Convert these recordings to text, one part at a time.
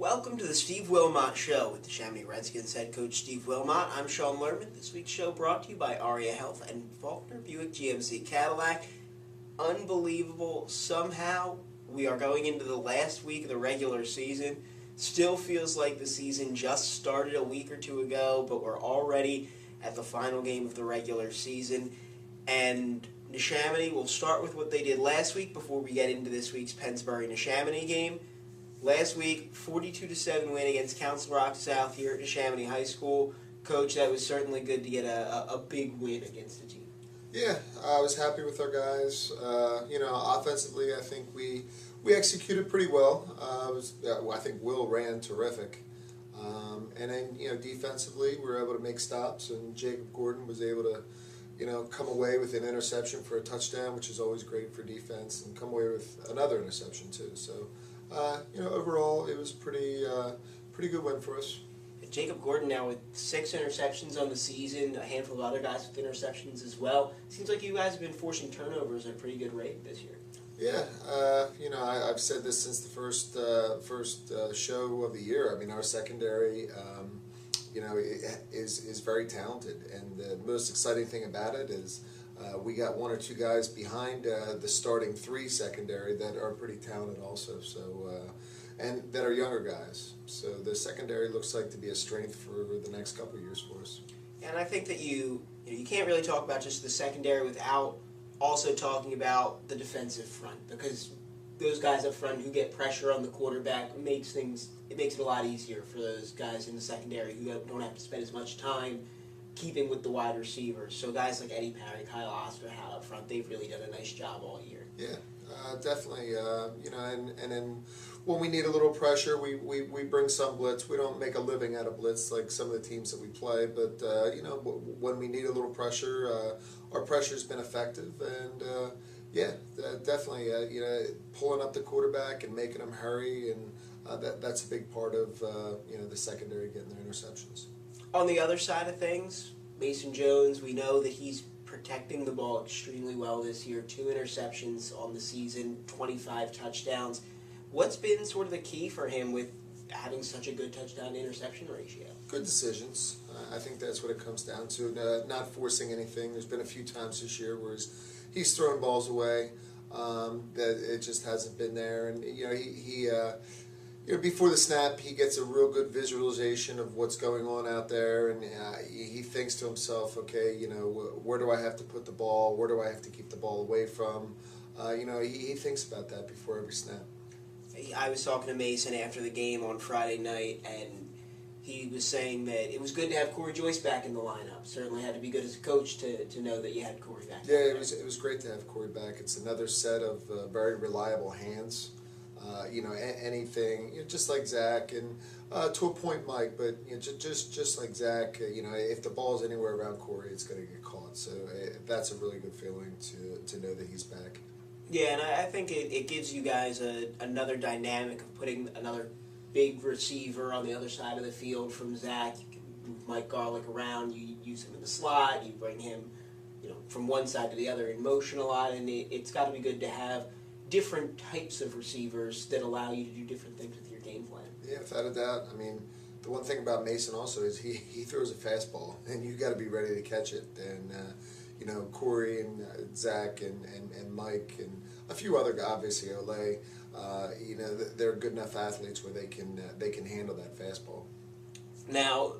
Welcome to the Steve Wilmot Show with the Chamonix Redskins head coach Steve Wilmot. I'm Sean Lerman. This week's show brought to you by Aria Health and Faulkner Buick GMC Cadillac. Unbelievable. Somehow we are going into the last week of the regular season. Still feels like the season just started a week or two ago, but we're already at the final game of the regular season. And Chamonix will start with what they did last week before we get into this week's Pennsbury-Chamonix game. Last week, 42-7 win against Council Rock South here at Chamonix High School. Coach, that was certainly good to get a big win against the team. Yeah, I was happy with our guys. Offensively, I think we executed pretty well. I think Will ran terrific. And then, defensively, we were able to make stops, and Jacob Gordon was able to, come away with an interception for a touchdown, which is always great for defense, and come away with another interception too. So, overall, it was pretty good win for us. Jacob Gordon now with 6 interceptions on the season, a handful of other guys with interceptions as well. Seems like you guys have been forcing turnovers at a pretty good rate this year. Yeah, I've said this since the first show of the year. I mean, our secondary, is very talented, and the most exciting thing about it is we got 1 or 2 guys behind the starting 3 secondary that are pretty talented also. So, and that are younger guys. So the secondary looks like to be a strength for the next couple of years for us. And I think that you can't really talk about just the secondary without also talking about the defensive front, because those guys up front who get pressure on the quarterback makes it a lot easier for those guys in the secondary who don't have to spend as much time keeping with the wide receivers. So guys like Eddie Parry, Kyle Osterhout up front, they've really done a nice job all year. Yeah, definitely. And then when we need a little pressure, we bring some blitz. We don't make a living out of blitz like some of the teams that we play, but when we need a little pressure, our pressure's been effective, and definitely. Pulling up the quarterback and making them hurry, and that's a big part of the secondary getting their interceptions. On the other side of things, Mason Jones, we know that he's protecting the ball extremely well this year. 2 interceptions on the season, 25 touchdowns. What's been sort of the key for him with having such a good touchdown-to-interception ratio? Good decisions. I think that's what it comes down to. Not forcing anything. There's been a few times this year where he's thrown balls away that it just hasn't been there. And he before the snap, he gets a real good visualization of what's going on out there, and he thinks to himself, okay, where do I have to put the ball? Where do I have to keep the ball away from? He thinks about that before every snap. I was talking to Mason after the game on Friday night, and he was saying that it was good to have Corey Joyce back in the lineup. Certainly had to be good as a coach to know that you had Corey back. Yeah, it was great to have Corey back. It's another set of very reliable hands. Anything, just like Zach, and to a point Mike, but just like Zach, if the ball's anywhere around Corey, it's going to get caught. So that's a really good feeling to know that he's back. Yeah, and I think it gives you guys another dynamic of putting another big receiver on the other side of the field from Zach. You can move Mike Garlick around, you use him in the slot, you bring him from one side to the other in motion a lot, and it's got to be good to have different types of receivers that allow you to do different things with your game plan. Yeah, without a doubt. I mean, the one thing about Mason also is he throws a fastball, and you got to be ready to catch it. And Corey and Zach and Mike and a few other guys, obviously Olay, they're good enough athletes where they can handle that fastball. Now,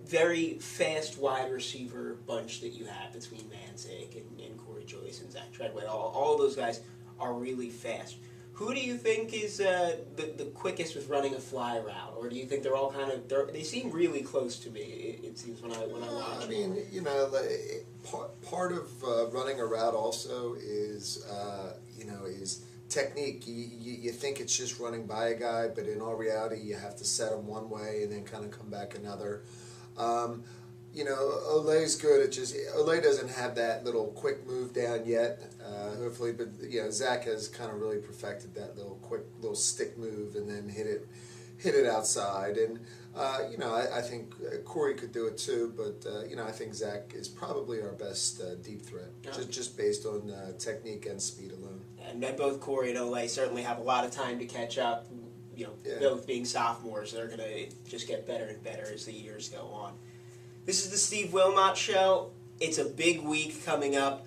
very fast wide receiver bunch that you have between Manzik and Corey Joyce and Zach Treadway. All those guys are really fast. Who do you think is the quickest with running a fly route, or do you think they're all they seem really close to me? It seems when I watch. I mean, part of running a route also is is technique. You think it's just running by a guy, but in all reality, you have to set him one way and then kind of come back another. Olay's good at Olay doesn't have that little quick move down yet, hopefully, but Zach has kind of really perfected that little stick move and then hit it outside. And I think Corey could do it too, but I think Zach is probably our best deep threat, just based on technique and speed alone. And both Corey and Olay certainly have a lot of time to catch up. both being sophomores, they're going to just get better and better as the years go on. This is the Steve Wilmot Show. It's a big week coming up.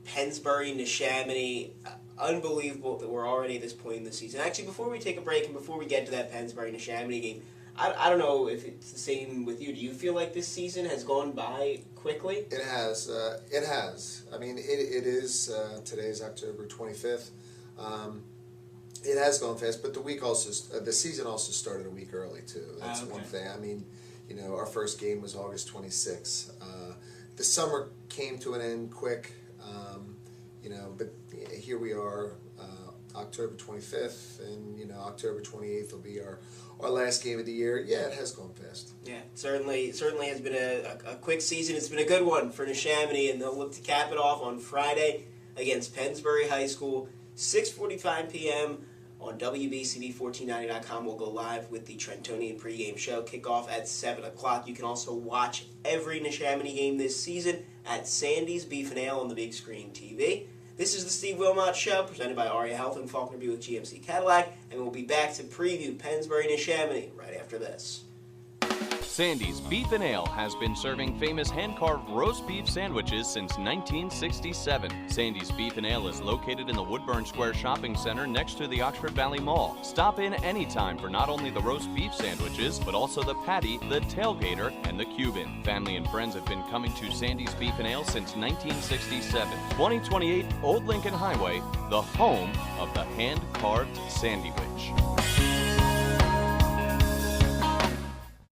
Pennsbury, Neshaminy, unbelievable that we're already at this point in the season. Actually, before we take a break and before we get to that Pennsbury, Neshaminy game, I don't know if it's the same with you. Do you feel like this season has gone by quickly? It has. It has. I mean, it is. Today's October 25th. It has gone fast, but the season also started a week early too. That's one thing. I mean, our first game was August 26th. The summer came to an end quick, but here we are, October 25th, and October 28th will be our last game of the year. Yeah, it has gone fast. Yeah, certainly has been a quick season. It's been a good one for Neshaminy, and they'll look to cap it off on Friday against Pennsbury High School, 6:45 p.m. on WBCB1490.com. We'll go live with the Trentonian pregame show. Kickoff at 7 o'clock. You can also watch every Neshaminy game this season at Sandy's Beef and Ale on the big screen TV. This is the Steve Wilmot Show, presented by Aria Health and Faulkner Buick GMC Cadillac, and we'll be back to preview Pennsbury Neshaminy right after this. Sandy's Beef and Ale has been serving famous hand-carved roast beef sandwiches since 1967. Sandy's Beef and Ale is located in the Woodburn Square Shopping Center next to the Oxford Valley Mall. Stop in anytime for not only the roast beef sandwiches, but also the patty, the tailgater, and the Cuban. Family and friends have been coming to Sandy's Beef and Ale since 1967. 2028 Old Lincoln Highway, the home of the hand-carved sandwich.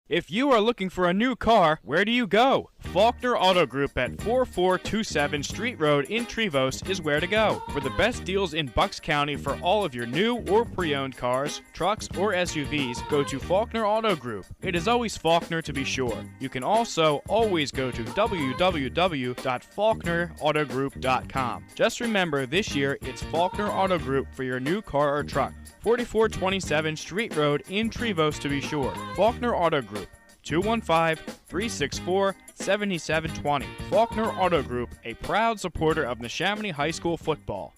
If you are looking for a new car, where do you go? Faulkner Auto Group at 4427 Street Road in Trevose is where to go. For the best deals in Bucks County for all of your new or pre-owned cars, trucks, or SUVs, go to Faulkner Auto Group. It is always Faulkner to be sure. You can also always go to www.faulknerautogroup.com. Just remember, this year it's Faulkner Auto Group for your new car or truck. 4427 Street Road in Trevose to be sure. Faulkner Auto Group, 215-364-7720. Faulkner Auto Group, a proud supporter of Neshaminy High School football.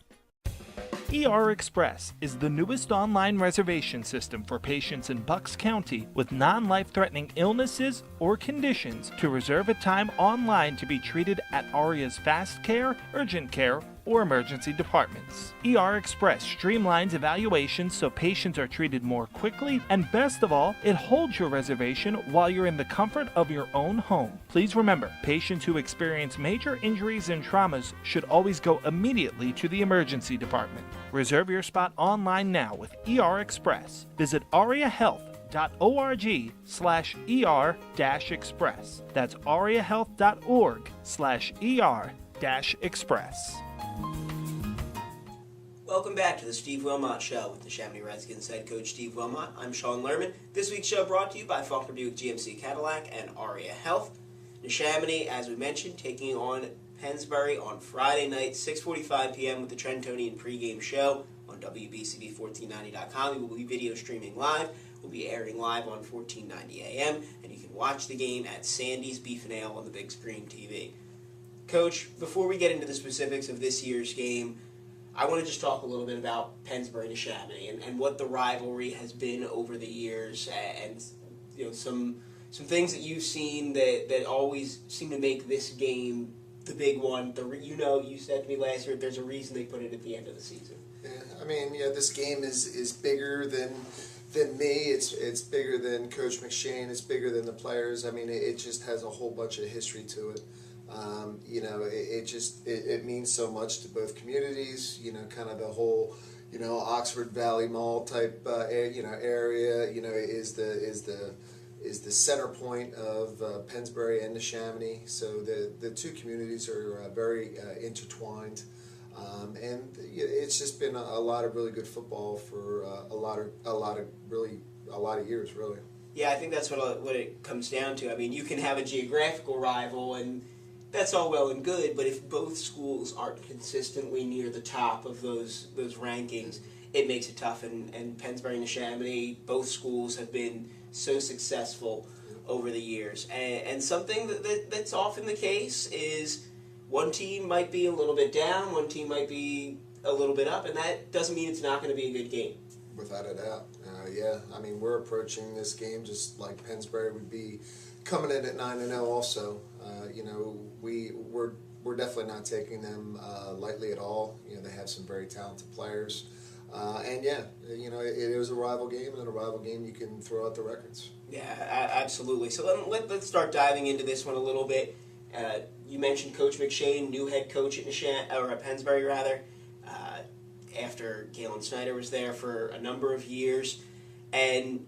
ER Express is the newest online reservation system for patients in Bucks County with non-life-threatening illnesses or conditions to reserve a time online to be treated at ARIA's Fast Care, Urgent Care, or emergency departments. ER Express streamlines evaluations so patients are treated more quickly, and best of all, it holds your reservation while you're in the comfort of your own home. Please remember, patients who experience major injuries and traumas should always go immediately to the emergency department. Reserve your spot online now with ER Express. Visit ariahealth.org/ER-Express. That's ariahealth.org/ER-Express. Welcome back to the Steve Wilmot Show with the Neshaminy Redskins head coach Steve Wilmot. I'm Sean Lerman. This week's show brought to you by Faulkner Buick GMC Cadillac and Aria Health. Neshaminy, as we mentioned, taking on Pennsbury on Friday night, 6:45 p.m. with the Trentonian pregame show on WBCB1490.com. We will be video streaming live. We'll be airing live on 1490 AM, and you can watch the game at Sandy's Beef and Ale on the big screen TV. Coach, before we get into the specifics of this year's game, I want to just talk a little bit about Pennsbury Neshaminy and what the rivalry has been over the years, and some things that you've seen that always seem to make this game the big one. You said to me last year there's a reason they put it at the end of the season. Yeah, I mean, this game is bigger than me. It's bigger than Coach McShane. It's bigger than the players. I mean, it just has a whole bunch of history to it. It means so much to both communities. Kind of the whole, Oxford Valley Mall type, area. Is the center point of Pennsbury and Neshaminy. So the two communities are very intertwined, and it's just been a lot of really good football for a lot of years, really. Yeah, I think that's what it comes down to. I mean, you can have a geographical rival and that's all well and good, but if both schools aren't consistently near the top of those rankings, it makes it tough. And Pennsbury and Neshaminy, both schools have been so successful over the years. And something that's often the case is one team might be a little bit down, one team might be a little bit up, and that doesn't mean it's not going to be a good game. Without a doubt. Yeah, I mean, we're approaching this game just like Pennsbury would be coming in at 9-0 also. We're definitely not taking them lightly at all. They have some very talented players. And yeah, it is a rival game, and in a rival game you can throw out the records. Yeah, absolutely. So let's start diving into this one a little bit. You mentioned Coach McShane, new head coach at Pennsbury, rather, after Galen Snyder was there for a number of years. And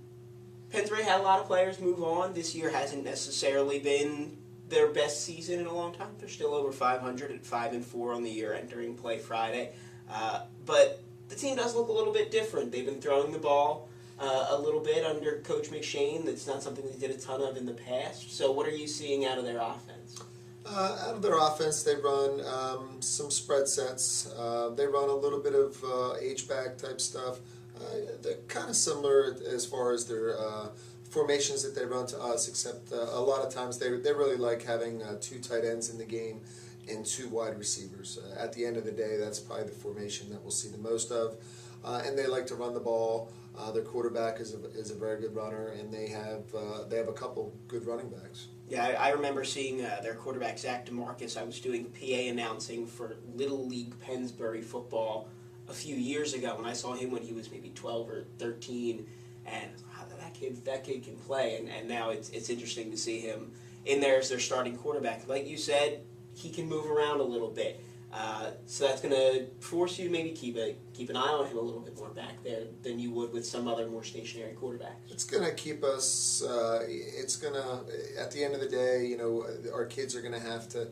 Pennsbury had a lot of players move on. This year hasn't necessarily been their best season in a long time. They're still over 500 at 5-4 on the year entering play Friday. But the team does look a little bit different. They've been throwing the ball a little bit under Coach McShane. That's not something they did a ton of in the past. So what are you seeing out of their offense? Out of their offense, they run some spread sets. They run a little bit of H-back type stuff. They're kind of similar as far as their formations that they run to us, except a lot of times they really like having 2 tight ends in the game and 2 wide receivers. At the end of the day, that's probably the formation that we'll see the most of. And they like to run the ball. Their quarterback is a very good runner, and they have a couple good running backs. Yeah, I remember seeing their quarterback, Zach DeMarcus. I was doing PA announcing for Little League Pennsbury football a few years ago, and I saw him when he was maybe 12 or 13, and that kid can play, and now it's interesting to see him in there as their starting quarterback. Like you said, he can move around a little bit. So that's going to force you to maybe keep an eye on him a little bit more back there than you would with some other more stationary quarterbacks. It's going to keep us. It's going to. At the end of the day, our kids are going to have to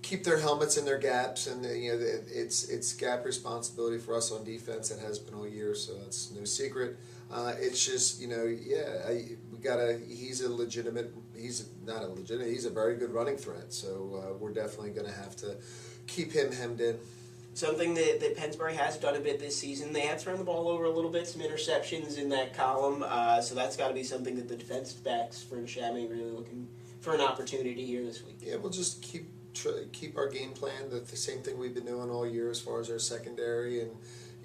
keep their helmets in their gaps, and it's gap responsibility for us on defense. It has been all year, so it's no secret. It's just we gotta. He's not a legitimate. He's a very good running threat. So we're definitely going to have to keep him hemmed in. Something that Pennsbury has done a bit this season, they have turned the ball over a little bit, some interceptions in that column, so that's got to be something that the defensive backs for Neshaminy really looking for an opportunity here this week. Yeah, we'll just keep our game plan, the same thing we've been doing all year as far as our secondary, and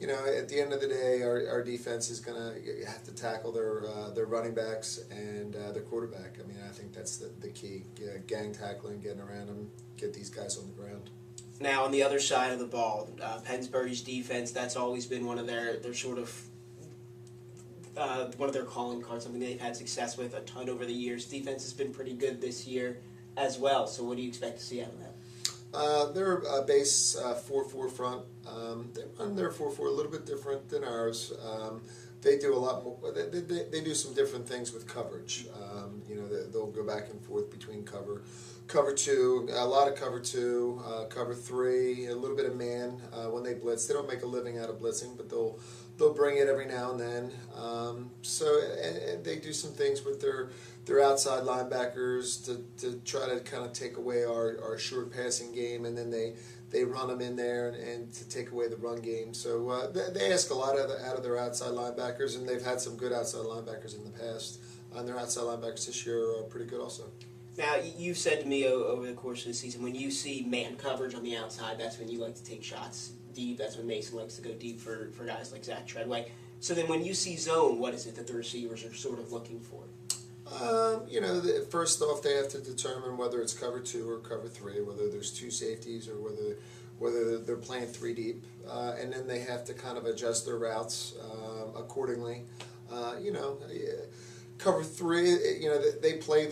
at the end of the day, our defense is going to have to tackle their running backs and their quarterback. I mean, I think that's the key, gang tackling, getting around them, get these guys on the ground. Now, on the other side of the ball, Pennsbury's defense, that's always been one of their sort of one of their calling cards, something they've had success with a ton over the years. Defense has been pretty good this year as well, so what do you expect to see out of that? They're a base 4-4 front. They run their 4-4 a little bit different than ours. They do a lot more. They do some different things with coverage. They'll go back and forth between cover 2, a lot of cover 2, cover 3, a little bit of man when they blitz. They don't make a living out of blitzing, but they'll bring it every now and then. And they do some things with their outside linebackers to try to kind of take away our short passing game, and then they run them in there and to take away the run game. So they ask a lot out of their outside linebackers, and they've had some good outside linebackers in the past. And their outside linebackers this year are pretty good also. Now, you've said to me over the course of the season, when you see man coverage on the outside, that's when you like to take shots deep. That's when Mason likes to go deep for guys like Zach Treadway. So then when you see zone, what is it that the receivers are sort of looking for? First off, they have to determine whether it's cover 2 or cover 3, whether there's 2 safeties or whether they're playing 3 deep. And then they have to kind of adjust their routes accordingly. Cover 3, they play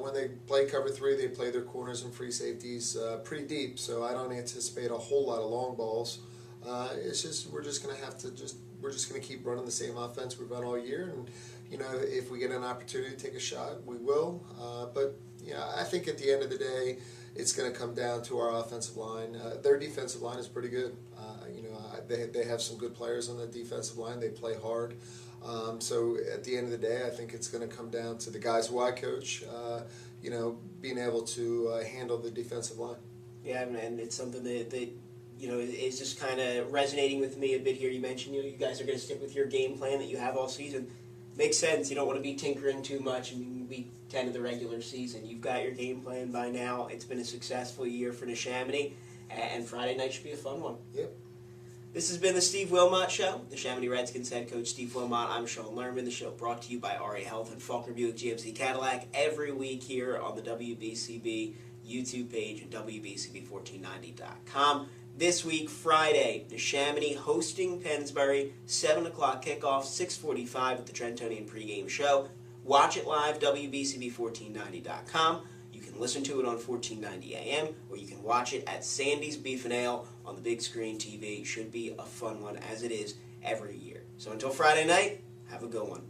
when they play cover 3, they play their corners and free safeties pretty deep. So I don't anticipate a whole lot of long balls. It's just we're just going to keep running the same offense we've run all year, and if we get an opportunity to take a shot, we will. But I think at the end of the day, it's going to come down to our offensive line. Their defensive line is pretty good. They have some good players on the defensive line. They play hard. So at the end of the day, I think it's going to come down to the guys who I coach, being able to handle the defensive line. Yeah, and it's something that is just kind of resonating with me a bit here. You mentioned you guys are going to stick with your game plan that you have all season. Makes sense. You don't want to be tinkering too much in week 10 of the regular season. You've got your game plan by now. It's been a successful year for Neshaminy, and Friday night should be a fun one. Yep. This has been the Steve Wilmot Show, the Chamonix Redskins head coach Steve Wilmot. I'm Sean Lerman. The show brought to you by Aria Health and Faulkner Buick GMC Cadillac every week here on the WBCB YouTube page and WBCB1490.com. This week, Friday, the Chamonix hosting Pennsbury, 7 o'clock kickoff, 6:45 with the Trentonian pregame show. Watch it live, WBCB1490.com. You can listen to it on 1490 AM, or you can watch it at Sandy's Beef and Ale on the big screen TV. Should be a fun one, as it is every year. So until Friday night, have a good one.